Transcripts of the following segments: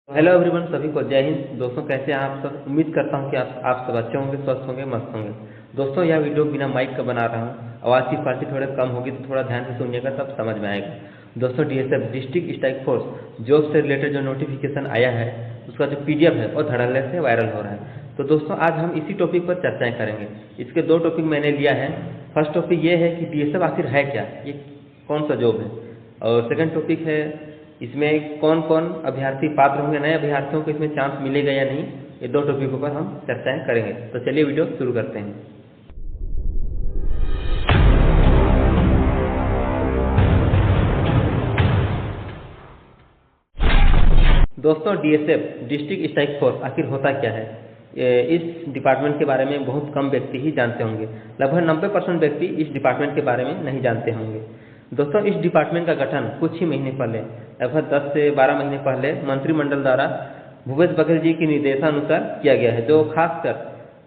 Hello everyone, सभी को जय हिंद। दोस्तों, कैसे हैं आप सब? उम्मीद करता हूं कि आप सब अच्छे होंगे, स्वस्थ होंगे, मस्त होंगे। दोस्तों, यह वीडियो बिना माइक का बना रहा हूं। आवाज़ की क्वालिटी थोड़ा कम होगी तो थोड़ा ध्यान से सुनिएगा, तब समझ में आएगा। दोस्तों, DSF district strike force job से रिलेटेड जो नोटिफिकेशन आया है, उसका जो पीडीएफ है वो धड़ल्ले से वायरल हो रहा है। तो दोस्तों, आज हम इसी टॉपिक पर चर्चाएँ करेंगे। इसके दो टॉपिक मैंने लिया है। फर्स्ट टॉपिक ये है कि डीएसएफ आखिर है क्या, ये कौन सा जॉब है, और सेकंड टॉपिक है इसमें कौन कौन अभ्यर्थी पात्र होंगे, नए अभ्यर्थियों को इसमें चांस मिलेगा या नहीं। ये दो टॉपिकों पर हम चर्चाएं करेंगे। तो चलिए वीडियो शुरू करते हैं। दोस्तों, डीएसएफ डिस्ट्रिक्ट स्ट्राइक फोर्स आखिर होता क्या है, इस डिपार्टमेंट के बारे में बहुत कम व्यक्ति ही जानते होंगे। लगभग 90% व्यक्ति इस डिपार्टमेंट के बारे में नहीं जानते होंगे। दोस्तों, इस डिपार्टमेंट का गठन कुछ ही महीने पहले, लगभग 10 से 12 महीने पहले मंत्रिमंडल द्वारा भूपेश बघेल जी के निर्देशानुसार किया गया है, जो खासकर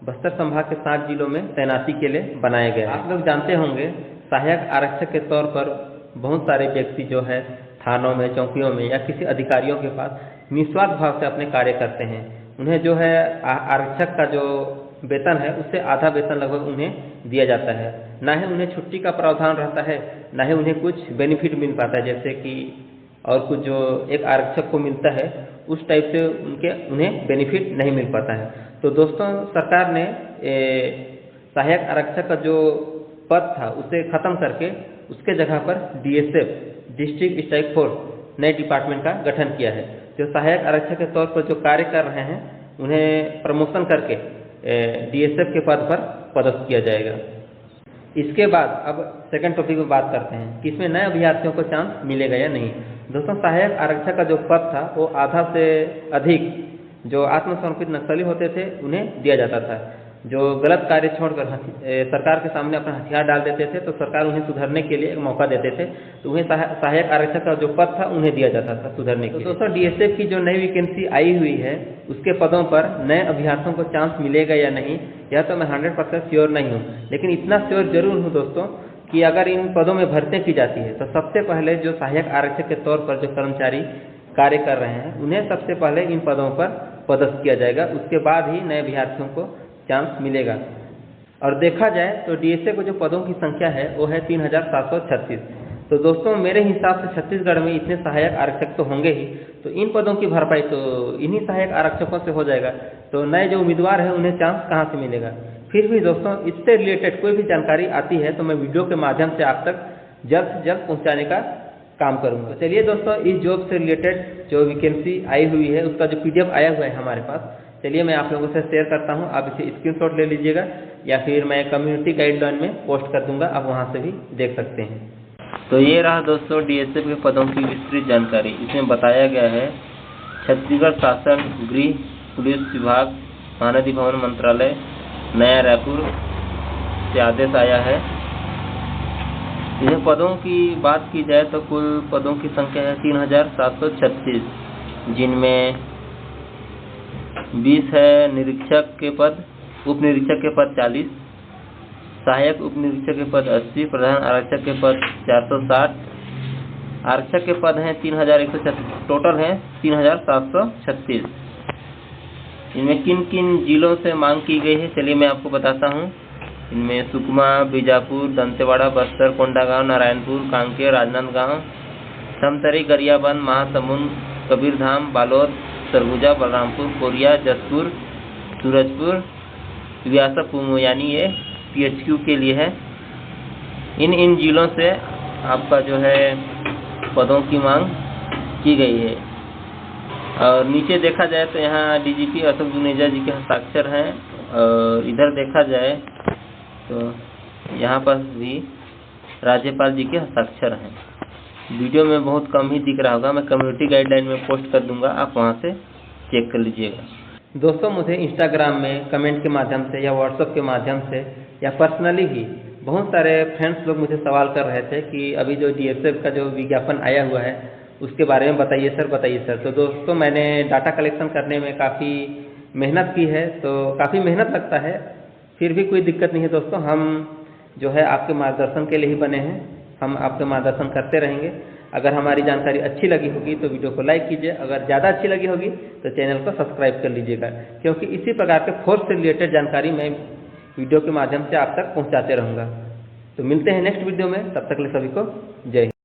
बस्तर संभाग के 7 जिलों में तैनाती के लिए बनाया गया है। आप लोग जानते होंगे, सहायक आरक्षक के तौर पर बहुत सारे व्यक्ति जो है थानों में, चौकियों में या किसी अधिकारियों के पास निस्वार्थ भाव से अपने कार्य करते हैं। उन्हें जो है आरक्षक का जो वेतन है उससे आधा वेतन लगभग उन्हें दिया जाता है। ना ही उन्हें छुट्टी का प्रावधान रहता है, ना ही उन्हें कुछ बेनिफिट मिल पाता है, जैसे कि और कुछ जो एक आरक्षक को मिलता है उस टाइप से उन्हें बेनिफिट नहीं मिल पाता है। तो दोस्तों, सरकार ने सहायक आरक्षक का जो पद था उसे खत्म करके उसके जगह पर डीएसएफ डिस्ट्रिक्ट स्ट्राइक फोर्स नए डिपार्टमेंट का गठन किया है। जो सहायक आरक्षक के तौर पर जो कार्य कर रहे हैं उन्हें प्रमोशन करके डीएसएफ के पद पर पदस्थ किया जाएगा। इसके बाद अब सेकंड टॉपिक में बात करते हैं कि इसमें नए अभ्यर्थियों को चांस मिलेगा या नहीं। दोस्तों, सहायक आरक्षक का जो पद था वो आधा से अधिक जो आत्मसमर्पित नक्सली होते थे उन्हें दिया जाता था। जो गलत कार्य छोड़कर सरकार के सामने अपना हथियार डाल देते थे तो सरकार उन्हें सुधरने के लिए एक मौका देते थे, तो उन्हें सहायक आरक्षक का जो पद था उन्हें दिया जाता था सुधरने के लिए। दोस्तों, डीएसएफ की जो नई वैकेंसी आई हुई है उसके पदों पर नए अभ्यर्थियों को चांस मिलेगा या नहीं, यह तो मैं 100% श्योर नहीं हूँ, लेकिन इतना श्योर जरूर हूँ दोस्तों कि अगर इन पदों में भर्ती की जाती है तो सबसे पहले जो सहायक आरक्षक के तौर पर जो कर्मचारी कार्य कर रहे हैं उन्हें सबसे पहले इन पदों पर पदस्थ किया जाएगा। उसके बाद ही नए अभ्यर्थियों को चांस मिलेगा। और देखा जाए तो डीएसए को जो पदों की संख्या है वो है 3736। तो दोस्तों, मेरे हिसाब से छत्तीसगढ़ में इतने सहायक आरक्षक तो होंगे ही, तो इन पदों की भरपाई तो इन्हीं सहायक आरक्षकों से हो जाएगा। तो नए जो उम्मीदवार हैं उन्हें चांस कहाँ से मिलेगा। फिर भी दोस्तों, इससे रिलेटेड कोई भी जानकारी आती है तो मैं वीडियो के माध्यम से आप तक जल्द से जल्द पहुँचाने का काम करूँगा। चलिए दोस्तों, इस जॉब से रिलेटेड जो वैकेंसी आई हुई है उसका जो पीडीएफ आया हुआ है हमारे पास, चलिए मैं आप लोगों से शेयर करता हूं। आप इसे स्क्रीनशॉट ले लीजिएगा या फिर मैं कम्युनिटी गाइडलाइन में पोस्ट कर दूंगा, आप वहां से भी देख सकते हैं। तो ये रहा दोस्तों डीएसएफ के पदों की विस्तृत जानकारी। इसमें बताया गया है छत्तीसगढ़ शासन गृह पुलिस विभाग महानदी भवन मंत्रालय नया रायपुर से आदेश आया है। इन पदों की बात की जाए तो कुल पदों की संख्या है 3736, जिनमें 20 है निरीक्षक के पद, उप निरीक्षक के पद 40, सहायक उप निरीक्षक के पद 80, प्रधान आरक्षक के पद 460, आरक्षक के पद हैं 3136, टोटल हैं 3736। इनमें किन किन जिलों से मांग की गई है चलिए मैं आपको बताता हूँ। इनमें सुकमा, बीजापुर, दंतेवाड़ा, बस्तर, कोंडागांव, नारायणपुर, कांकेर, राजनांदगांव, समतरी, गरियाबंद, महासमुंद, कबीरधाम, बालोद, सरगुजा, बलरामपुर, कोरिया, जसपुर, सूरजपुर, व्यासा, पुमो, यानी ये पीएचक्यू के लिए है। इन जिलों से आपका जो है पदों की मांग की गई है। और नीचे देखा जाए तो यहाँ डीजीपी अशोक जुनेजा जी के हस्ताक्षर हैं, और इधर देखा जाए तो यहाँ पर भी राज्यपाल जी के हस्ताक्षर हैं। वीडियो में बहुत कम ही दिख रहा होगा, मैं कम्युनिटी गाइडलाइन में पोस्ट कर दूंगा, आप वहां से चेक कर लीजिएगा। दोस्तों, मुझे इंस्टाग्राम में कमेंट के माध्यम से या व्हाट्सएप के माध्यम से या पर्सनली भी बहुत सारे फ्रेंड्स लोग मुझे सवाल कर रहे थे कि अभी जो डीएसएफ का जो विज्ञापन आया हुआ है उसके बारे में बताइए सर, बताइए सर। तो दोस्तों, मैंने डाटा कलेक्शन करने में काफ़ी मेहनत की है, तो काफ़ी मेहनत लगता है, फिर भी कोई दिक्कत नहीं है दोस्तों। हम जो है आपके मार्गदर्शन के लिए ही बने हैं, हम आपके मार्गदर्शन करते रहेंगे। अगर हमारी जानकारी अच्छी लगी होगी तो वीडियो को लाइक कीजिए, अगर ज़्यादा अच्छी लगी होगी तो चैनल को सब्सक्राइब कर लीजिएगा, क्योंकि इसी प्रकार के फोर्स से रिलेटेड जानकारी मैं वीडियो के माध्यम से आप तक पहुँचाते रहूँगा। तो मिलते हैं नेक्स्ट वीडियो में, तब तक के लिए सभी को जय हिंद।